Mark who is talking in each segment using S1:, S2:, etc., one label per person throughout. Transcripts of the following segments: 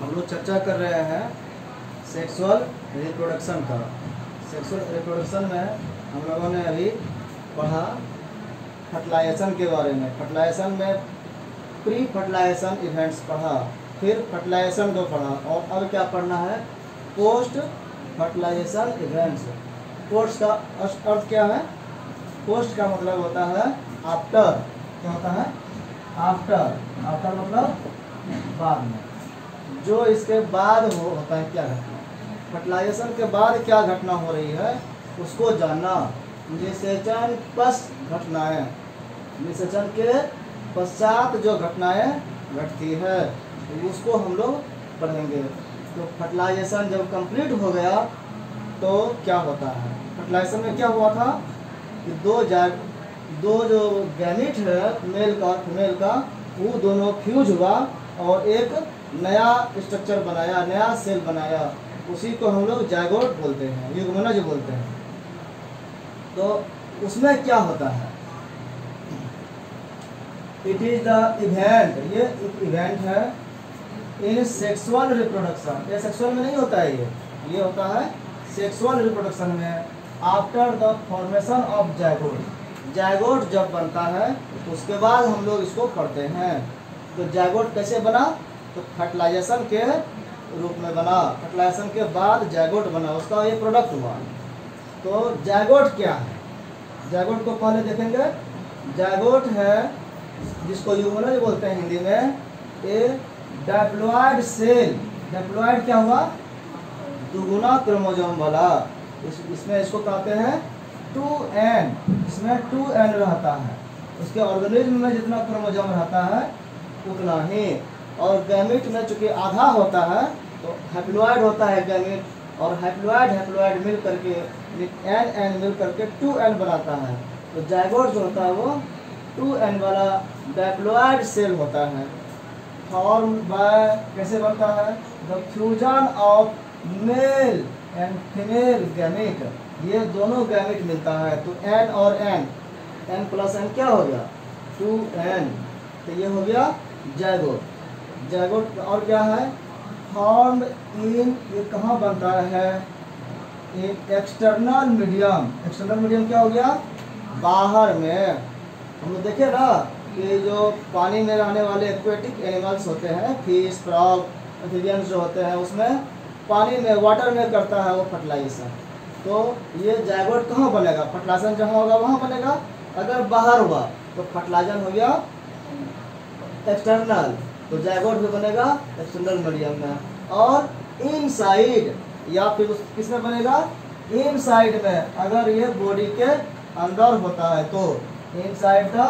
S1: हम लोग चर्चा कर रहे हैं सेक्सुअल रिप्रोडक्शन का। सेक्सुअल रिप्रोडक्शन में हम लोगों ने अभी पढ़ा फर्टिलाइजेशन के बारे में। फर्टिलाइजेशन में प्री फर्टिलाइजेशन इवेंट्स पढ़ा, फिर फर्टिलाइजेशन को पढ़ा, और अब क्या पढ़ना है, पोस्ट फर्टिलाइजेशन इवेंट्स। पोस्ट का अर्थ क्या है? पोस्ट का मतलब होता है आफ्टर। क्या होता है? आफ्टर। आफ्टर मतलब बाद में, जो इसके बाद होता है, क्या घटना, फर्टिलाइजेशन के बाद क्या घटना हो रही है उसको जानना। निषेचन पश्च घटनाएं, निषेचन के पश्चात जो घटनाएं घटती है उसको हम लोग पढ़ेंगे। तो फर्टिलाइजेशन जब कंप्लीट हो गया तो क्या होता है? फर्टिलाइजेशन में क्या हुआ था कि दो जो गैमीट है, मेल का फीमेल का, वो दोनों फ्यूज हुआ और एक नया स्ट्रक्चर बनाया, नया सेल बनाया। उसी को हम लोग जायगोट बोलते हैं, युग्मनज बोलते हैं। तो उसमें क्या होता है? इट इज द इवेंट, ये एक इवेंट है इन सेक्सुअल रिप्रोडक्शन। ये सेक्सुअल में नहीं होता है, ये होता है सेक्सुअल रिप्रोडक्शन में। After the formation of zygote, zygote जब बनता है उसके बाद हम लोग इसको पढ़ते हैं। तो जायगोट कैसे बना? तो फर्टिलाइजेशन के रूप में बना, फर्टिलाइजेशन के बाद जायगोट बना, उसका ये प्रोडक्ट हुआ। तो जायगोट क्या है? जायगोट को पहले देखेंगे। जायगोट है जिसको युग्मनज बोलते हैं हिंदी में, ए डायप्लॉइड सेल। डायप्लॉइड क्या हुआ? दुगुना क्रोमोसोम वाला। इसमें इसको कहते हैं 2n, इसमें 2n रहता है। उसके ऑर्गेनिज्म में जितना क्रोमोसोम रहता है उतना ही। और गैमीट में चूंकि आधा होता है तो हैप्लॉइड होता है गैमीट, और हैप्लॉइड मिल करके n मिल करके 2n बनाता है। तो जायगोट जो होता है वो 2n वाला डायप्लॉइड सेल होता है। फॉर्म बाय, कैसे बनता है? The fusion of male and female gamete. ये दोनों गैमीट मिलता है तो n और n प्लस n क्या हो गया? 2n। तो ये हो गया जायगोट। जायगोट और क्या है? फॉर्म इन, ये कहाँ बनता है? एक एक्सटर्नल मीडियम। एक्सटर्नल मीडियम क्या हो गया? बाहर में। हम लोग देखे ना कि जो पानी में रहने वाले एक्वेटिक एनिमल्स होते हैं, फिश, फ्रॉग, एम्फिबियंस जो होते हैं, उसमें पानी में, वाटर में करता है वो फर्टिलाइजेशन। तो ये जायगोट कहाँ बनेगा? फर्टिलाइजेशन जहाँ होगा वहाँ बनेगा। अगर बाहर हुआ तो फर्टिलाइजेशन हो गया एक्सटर्नल, तो जायगोट भी बनेगा एक्सटर्नल मीडियम में। और इनसाइड, या फिर किस में बनेगा? इनसाइड में। अगर ये बॉडी के अंदर होता है तो inside the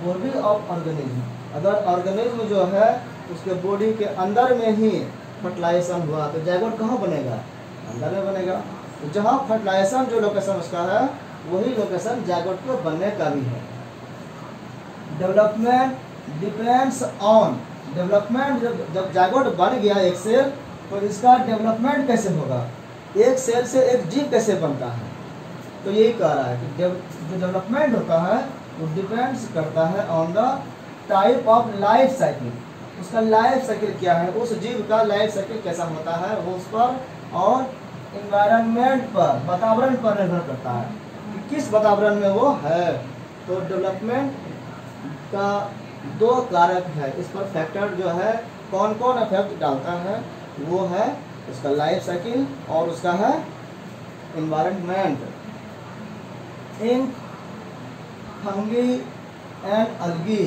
S1: body of organism. अगर ऑर्गेनिज्म जो है उसके बॉडी के अंदर में ही फर्टिलाइजेशन हुआ तो जायगोट कहाँ बनेगा? अंदर में बनेगा। तो जहाँ फर्टिलाइजेशन जो लोकेशन उसका है वही लोकेशन जायगोट के बनने का भी है। डेवलपमेंट डिपेंड्स ऑन, डेवलपमेंट जब जायगोट बन गया एक सेल तो इसका डेवलपमेंट कैसे होगा? एक सेल से एक जीव कैसे बनता है? तो यही कह रहा है कि जो डेवलपमेंट होता है वो डिपेंड्स करता है on the type of life cycle. उसका लाइफ साइकिल क्या है, उस जीव का लाइफ साइकिल कैसा होता है वो उस पर, और इन्वायरमेंट पर, वातावरण पर निर्भर करता है कि किस वातावरण में वो है। तो डेवलपमेंट का दो कारक है इस पर, फैक्टर जो है कौन कौन इफेक्ट डालता है, वो है उसका लाइफ साइकिल और उसका है इन्वायरमेंट। इन फंगी एंड अलगी,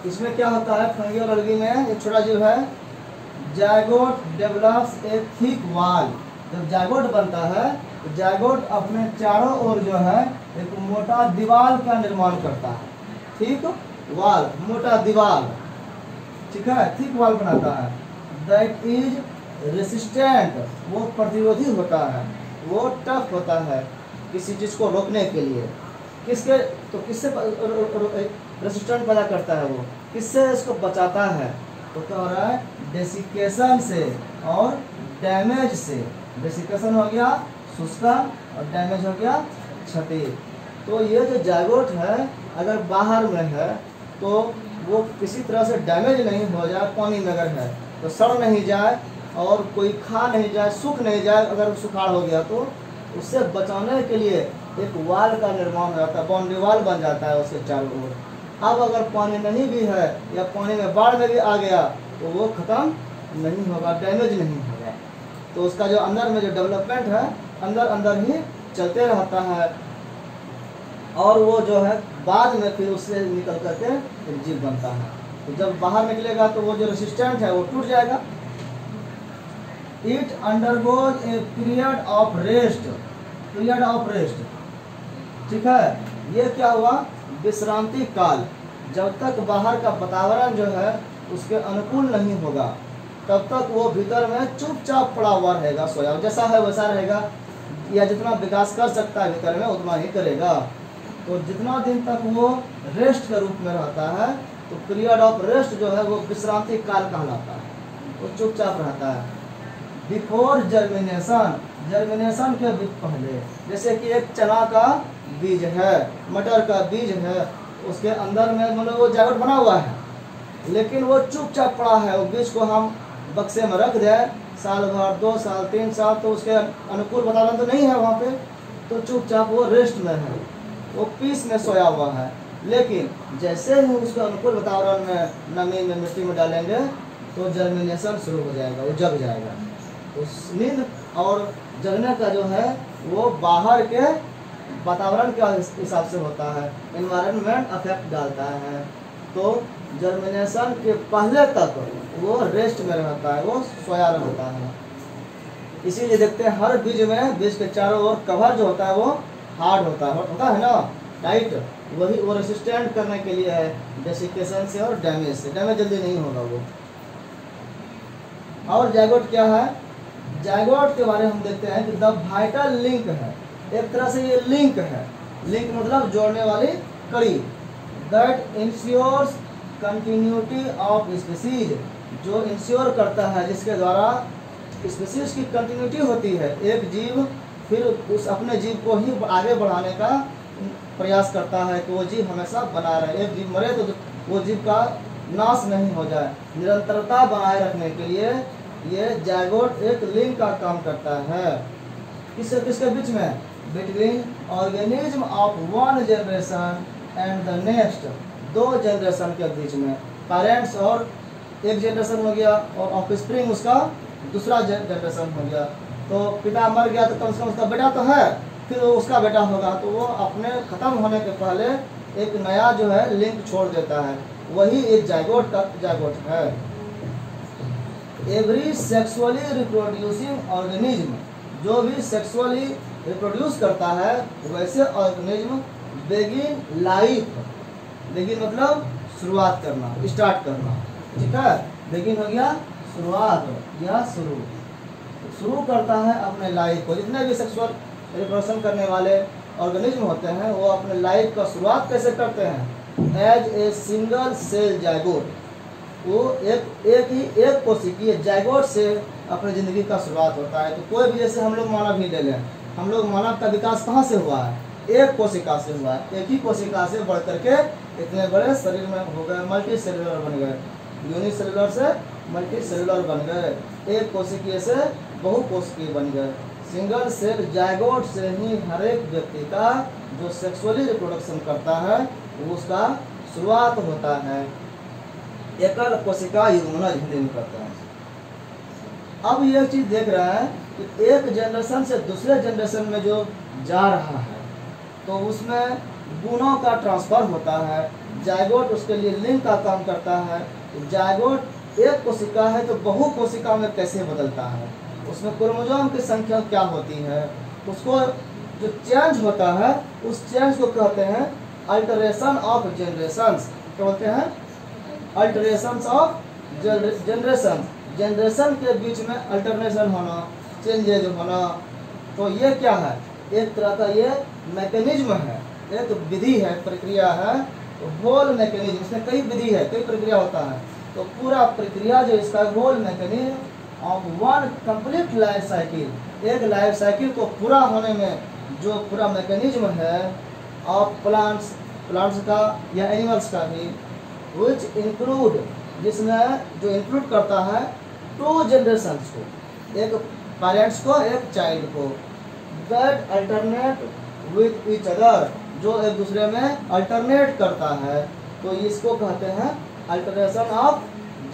S1: इसमें क्या होता है? फंगी और अलगी में एक छोटा जीव है, जायगोट डेवलप्स ए थिक वॉल। जब जायगोट बनता है तो जायगोट अपने चारों ओर जो है एक मोटा दीवार का निर्माण करता है। ठीक वॉल, मोटा दीवार, ठीक है, थिक वॉल बनाता है। दैट इज रेसिस्टेंट, वो प्रतिरोधी होता है, वो टफ होता है किसी चीज को रोकने के लिए। किसके? तो किससे रेसिस्टेंट पैदा करता है? वो किससे इसको बचाता है? तो क्या हो रहा है? डेसिकेशन से और डैमेज से। डेसिकेशन हो गया शुष्कन और डैमेज हो गया क्षति। तो ये जो जायगोट है अगर बाहर में है तो वो किसी तरह से डैमेज नहीं हो जाए, पानी में अगर है तो सड़ नहीं जाए और कोई खा नहीं जाए, सूख नहीं जाए, अगर सुखाड़ हो गया तो उससे बचाने के लिए एक वाल का निर्माण हो जाता है, बाउंड्री वाल बन जाता है उसके चारों ओर। अब अगर पानी नहीं भी है या पानी में बाढ़ में भी आ गया तो वो ख़त्म नहीं होगा, डैमेज नहीं होगा। तो उसका जो अंदर में जो डेवलपमेंट है अंदर अंदर ही चलते रहता है और वो जो है बाद में फिर उससे निकल करके एक जीव बनता है। तो जब बाहर निकलेगा तो वो जो रेसिस्टेंट है वो टूट जाएगा। It undergoes a period of rest, period of rest, ठीक है। ये क्या हुआ, विश्रांति काल। जब तक बाहर का वातावरण जो है उसके अनुकूल नहीं होगा तब तक वो भीतर में चुपचाप पड़ा हुआ रहेगा, सोया जैसा है वैसा रहेगा, या जितना विकास कर सकता है भीतर में उतना ही करेगा। तो जितना दिन तक वो रेस्ट के रूप में रहता है तो पीरियड ऑफ रेस्ट जो है वो विश्रांति काल कहलाता है, वो चुपचाप रहता है। बिफोर जर्मिनेशन, जर्मिनेशन के भी पहले, जैसे कि एक चना का बीज है, मटर का बीज है, उसके अंदर में मतलब वो जागट बना हुआ है लेकिन वो चुपचाप पड़ा है। वो बीज को हम बक्से में रख दें साल भर, 2 साल, 3 साल, तो उसके अनुकूल वातावरण तो नहीं है वहाँ पे, तो चुपचाप वो रेस्ट में है, वो पीस में सोया हुआ है। लेकिन जैसे ही उसके अनुकूल वातावरण में नमी में मिट्टी में डालेंगे तो जर्मिनेशन शुरू हो जाएगा, वो जग जाएगा। उस नींद और जगने का जो है वो बाहर के वातावरण के हिसाब से होता है, एनवायरनमेंट अफेक्ट डालता है। तो जर्मिनेशन के पहले तक वो रेस्ट में रहता है, वो सोया रहता है। इसीलिए देखते हैं हर बीज में, बीज के चारों ओर कवर जो होता है वो हार्ड होता है ना, टाइट, वही वो रेसिस्टेंट करने के लिए है डेसिकेशन से और डैमेज से, डैमेज जल्दी नहीं होगा वो। और जाइगोट क्या है, जाइगोट के बारे में हम देखते हैं कि द वाइटल लिंक है, एक तरह से ये लिंक है, लिंक मतलब जोड़ने वाली कड़ी, that ensures continuity of species, जो इंश्योर करता है, जिसके द्वारा स्पीसीज की कंटिन्यूटी होती है। एक जीव फिर उस अपने जीव को ही आगे बढ़ाने का प्रयास करता है कि वो जीव हमेशा बना रहे, एक जीव मरे तो वो जीव का नाश नहीं हो जाए, निरंतरता बनाए रखने के लिए ये जाइगोट एक लिंक का काम करता है। किसके बीच में, between organism of one generation and the next, 2 generation के बीच में, पेरेंट्स और एक जनरेशन हो गया और ऑफस्प्रिंग उसका दूसरा जनरेशन हो गया। तो पिता मर गया तो कम से कम उसका बेटा तो है, फिर उसका बेटा होगा, तो वो अपने ख़त्म होने के पहले एक नया जो है लिंक छोड़ देता है, वही एक जाइगोट है। एवरी सेक्सुअली रिप्रोड्यूसिंग ऑर्गेनिज्म, जो भी सेक्सुअली रिप्रोड्यूस करता है वैसे ऑर्गेनिज्म बेगिन लाइफ, बेगिन मतलब शुरुआत करना, स्टार्ट करना, ठीक है। बेगिन हो गया शुरुआत या शुरू करता है अपने लाइफ को। जितने भी सेक्सुअल रिप्रोडक्शन करने वाले ऑर्गेनिज्म होते हैं वो अपने लाइफ का शुरुआत कैसे करते हैं, as a single cell zygote, वो एक कोशिकीय जाइगोट से अपनी ज़िंदगी का शुरुआत होता है। तो कोई भी, जैसे हम लोग मानव ही ले लें, हम लोग मानव का विकास कहाँ से हुआ है, एक कोशिका से हुआ है, एक ही कोशिका से बढ़ करके इतने बड़े शरीर में हो गए, मल्टी सेलुलर बन गए, यूनिसेलुलर से मल्टी सेलुलर बन गए, एक कोशिकीय से बहुकोशिकीय बन गए। सिंगल सेल जाइगोट से ही हर एक व्यक्ति का जो सेक्सुअली रिप्रोडक्शन करता है उसका शुरुआत होता है। एकल कोशिका युग्मनज हिंदी में कहते हैं। अब यह चीज़ देख रहा है कि एक जनरेशन से दूसरे जनरेशन में जो जा रहा है तो उसमें गुणों का ट्रांसफर होता है, जाइगोट उसके लिए लिंक का काम करता है। जाइगोट एक कोशिका है तो बहु कोशिका में कैसे बदलता है, उसमें क्रोमोसोम की संख्या क्या होती है, उसको जो चेंज होता है उस चेंज को कहते हैं अल्टरेशन ऑफ जनरेशंस। क्या बोलते हैं, अल्टरेशन ऑफ जनरेशन, जनरेशन के बीच में अल्टरनेशन होना, चेंजेज होना। तो ये क्या है, एक तरह का ये मैकेनिज्म है, एक विधि है, प्रक्रिया है। तो होल मैकेनिज्म, इसमें कई विधि है, कई प्रक्रिया होता है। तो पूरा प्रक्रिया जो इसका whole mechanism of one complete life cycle, एक लाइफ साइकिल को पूरा होने में जो पूरा मैकेनिज्म है ऑफ प्लांट्स का या एनिमल्स का भी, विच इंक्लूड, जिसमें जो इंक्लूड करता है टू जनरेशंस को, एक पेरेंट्स को एक चाइल्ड को, that alternate with each other, जो एक दूसरे में अल्टरनेट करता है, तो इसको कहते हैं अल्टरनेशन ऑफ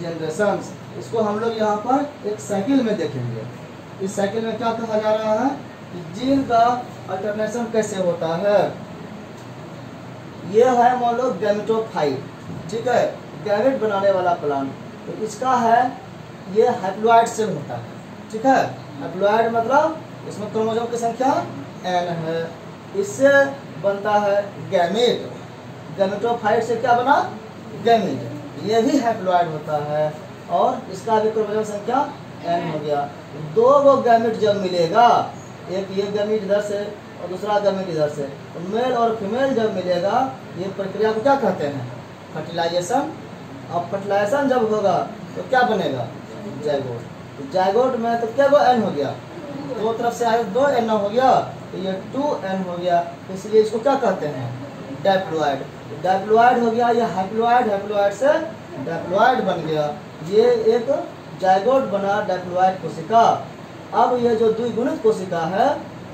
S1: जनरेशंस। इसको हम लोग यहाँ पर एक साइकिल में देखेंगे। इस साइकिल में क्या कहा जा रहा है कि जीन का अल्टरनेशन कैसे होता है। ये है मान लो गैमेटोफाइट, ठीक है, गैमेट बनाने वाला प्लांट। तो इसका है ये हैप्लॉइड सेल होता है, ठीक है। हैप्लॉइड मतलब इसमें क्रोमोसोम की संख्या n है, इससे बनता है गैमेट। गैमेटोफाइट से क्या बना, गैमेट। ये भी हैप्लॉइड होता है और इसका भी क्रोमोसोम संख्या n हो गया। दो वो गैमेट जब मिलेगा, एक ये गैमेट इधर से और दूसरा गैमेट इधर से, तो मेल और फीमेल जब मिलेगा, ये प्रक्रिया को क्या कहते हैं, फर्टिलाइजेशन। अब फर्टिलाइजेशन जब होगा तो क्या बनेगा, जाइगोट। तो जाइगोट में तो क्या वो n हो गया, दो तरफ से आए 2 n हो गया, तो ये 2n हो गया, इसलिए इसको क्या कहते हैं, डाइप्लॉइड। डाइप्लॉइड हो गया, ये हैप्लॉइड, हैप्लॉइड से डाइप्लॉइड बन गया, ये एक जाइगोट बना डाइप्लॉइड कोशिका। अब ये जो द्विगुणित कोशिका है,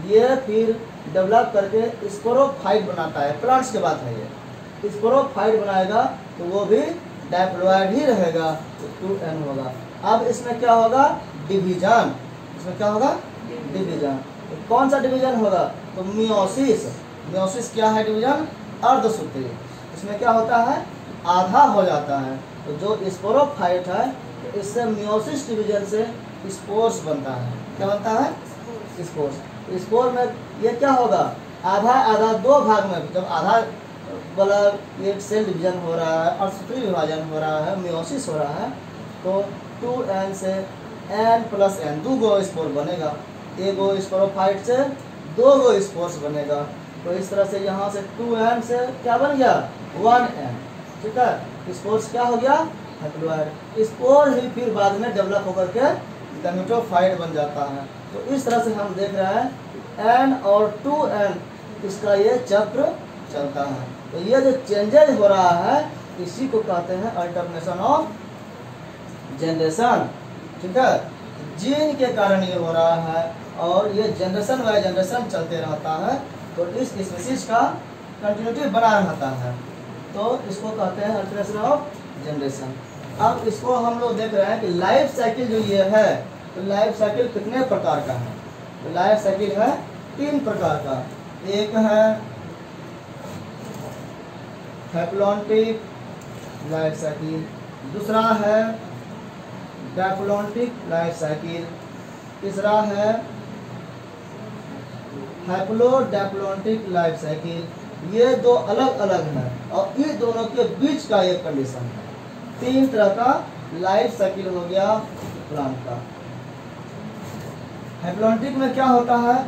S1: ये फिर डेवलप करके स्पोरोफाइट बनाता है। प्लांट्स के बात है ये, स्पोरोफाइट बनाएगा तो वो भी डाइप्लॉइड ही रहेगा, तो 2n होगा। अब इसमें क्या होगा, डिवीजन। इसमें क्या होगा, डिवीजन। तो कौन सा डिवीजन होगा, तो मियोसिस। मियोसिस क्या है, डिवीजन, अर्धसूत्री। इसमें क्या होता है, आधा हो जाता है। तो जो स्पोरोफाइट है, तो इससे मियोसिस डिवीजन से स्पोर्स बनता है। क्या बनता है, स्पोर्स। स्पोर में ये क्या होगा, आधा आधा 2 भाग में, जब आधा वाला ये सेल डिवीजन हो रहा है और सूत्री विभाजन हो रहा है, मियोसिस हो रहा है, तो 2n से n + n 2 गो स्पोर बनेगा। एगो स्पोरोफाइट से 2 गो स्पोर्स बनेगा। तो इस तरह से यहाँ से 2n से क्या बन गया, 1n, ठीक है। स्पोर्स क्या हो गया, हैप्लॉइड। स्पोर ही फिर बाद में डेवलप होकर के गैमेटोफाइट बन जाता है। तो इस तरह से हम देख रहे हैं n और 2n इसका ये चक्र चलता है। तो ये जो चेंजेज हो रहा है, इसी को कहते हैं अल्टरनेशन ऑफ जनरेशन, ठीक है। जीन के कारण ये हो रहा है और ये जनरेशन बाय जनरेशन चलते रहता है, तो इस स्पीशीज का कंटिन्यूटी बना रहता है, तो इसको कहते हैं अल्टरनेशन ऑफ जनरेशन। अब इसको हम लोग देख रहे हैं कि लाइफ साइकिल जो ये है, तो लाइफ साइकिल कितने प्रकार का है, तो लाइफ साइकिल है 3 प्रकार का। एक है हैप्लॉन्टिक लाइफ साइकिल, दूसरा है डैप्लॉन्टिक लाइफ साइकिल, तीसरा है हैप्लोडैप्लॉन्टिक लाइफ साइकिल। ये 2 अलग अलग हैं और ये दोनों के बीच का एक कंडीशन है। 3 तरह का लाइफ साइकिल हो गया प्लांट का। हैप्लॉन्टिक में क्या होता है,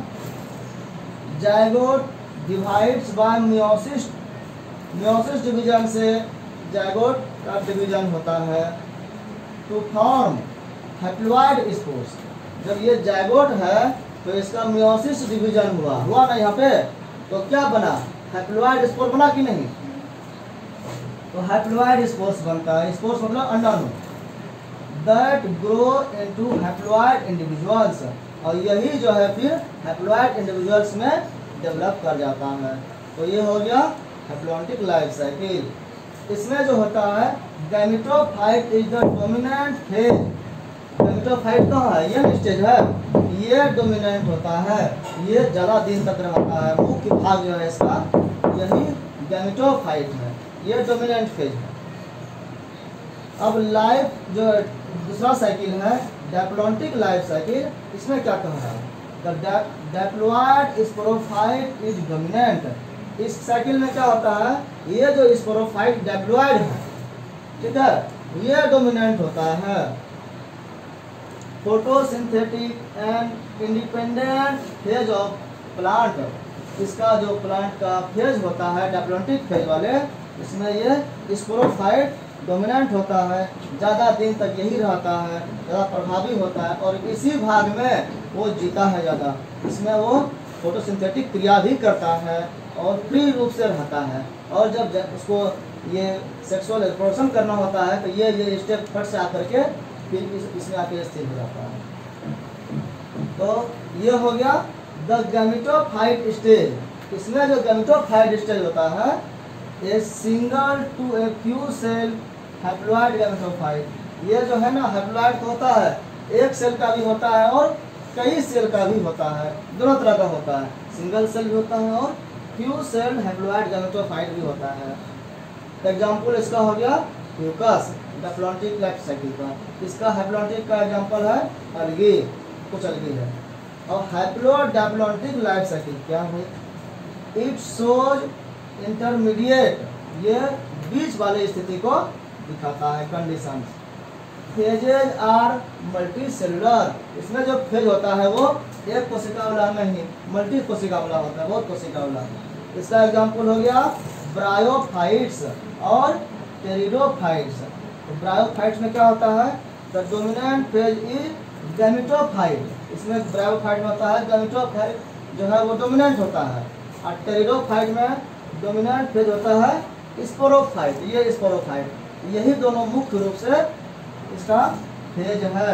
S1: zygote divides bye meiosis. Meiosis division से जाइगोट का डिवीजन होता है टू फॉर्म हैप्लॉइड स्पोर्स। जब ये जाइगोट है तो इसका मियोसिस डिवीजन हुआ ना यहाँ पे, तो क्या बना, हैप्लॉइड स्पोर बना कि नहीं, तो हैप्लॉइड स्पोर्स बनता है। स्पोर्स मतलब अंडाणु, that grow into haploid individuals, और यही जो है फिर हैप्लॉइड इंडिविजुअल्स में डेवलप कर जाता है। तो ये हो गया हैप्लॉन्टिक लाइफ साइकिल। इसमें जो होता है gametophyte is the dominant phase. Gametophyte कहाँ है, ये स्टेज है, ये डोमिनेंट होता है, ये ज़्यादा दिन तक रहता है। मुख्य भाग जो है इसका यही गैमेटोफाइट है, ये डोमिनेंट फेज है। अब लाइफ जो दूसरा साइकिल है डैप्लॉन्टिक लाइफ साइकिल, इसमें क्या कह रहा है, द डैप्लॉइड स्पोरोफाइट इज डोमिनेंट। इस साइकिल में क्या होता है, ये जो स्पोरोफाइट डैप्लॉइड है, ठीक है, ये डोमिनेंट होता है। Photosynthetic and independent phase of plant, इसका जो प्लांट का फेज होता है डैप्लॉन्टिक फेज वाले, इसमें ये स्पोरोफाइट डोमिनेंट होता है, ज़्यादा दिन तक यही रहता है, ज़्यादा प्रभावी होता है और इसी भाग में वो जीता है ज़्यादा। इसमें वो फोटोसिंथेटिक क्रिया भी करता है और फ्री रूप से रहता है। और जब उसको ये सेक्सुअल रिप्रोडक्शन करना होता है तो ये स्टेप फट से आकर के फिर इसमें आके स्थिर हो जाता है। तो ये हो गया द गैमेटोफाइट स्टेज। इसमें जो गैमेटोफाइट स्टेज होता है a single to a few cell haploid gametophyte. ये जो है ना हैप्लॉइड तो होता है, एक सेल का भी होता है और कई सेल का भी होता है, दोनों तरह का होता है। सिंगल सेल भी होता है और फ्यू सेल हैप्लॉइड गैमेटोफाइट भी होता है। एग्जाम्पल इसका हो गया म्यूकस डायप्लॉन्टिक लाइफ साइकिल का। इसका हैप्लॉन्टिक का एग्जाम्पल है अलगी, कुछ अलगी है। और हैप्लोडायप्लॉन्टिक लाइफ साइकिल क्या है? इट शोज इंटरमीडिएट, ये बीच वाली स्थिति को दिखाता है, condition. Phases are multicellular. इसमें जो फेज होता है वो एक कोशिका वाला नहीं, मल्टी कोशिका वाला होता है, बहुत कोशिका वाला। इसका एग्जाम्पल हो गया ब्रायोफाइट्स और टेरिडोफाइट्स। तो ब्रायोफाइट्स में क्या होता है? The dominant phase is gametophyte. इसमें ब्रायोफाइट में होता है गैमेटोफाइट जो है वो डोमिनेंट होता है, और टेरिडोफाइट में डोमिनेंट फेज होता है स्पोरोफाइट, ये स्पोरोफाइट। यही दोनों मुख्य रूप से इसका फेज है।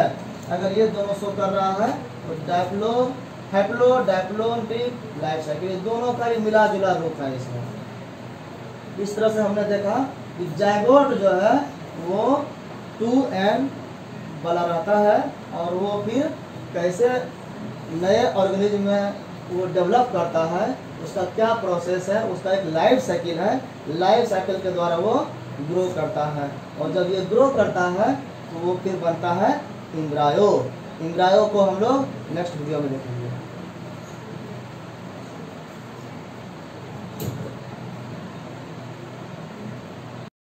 S1: अगर ये दोनों शो कर रहा है तो हैप्लोडायप्लॉन्टिक लाइफ साइकिल, दोनों का ही मिला जुला रूप है इसमें। इस तरह से हमने देखा कि जायगोट जो है वो 2n वाला रहता है, और वो फिर कैसे नए ऑर्गेनिज्म में वो डेवलप करता है, उसका क्या प्रोसेस है, उसका एक लाइफ साइकिल है। लाइफ साइकिल के द्वारा वो ग्रो करता है, और जब ये ग्रो करता है तो वो फिर बनता है एम्ब्रायो। एम्ब्रायो को हम लोग नेक्स्ट वीडियो में देखेंगे।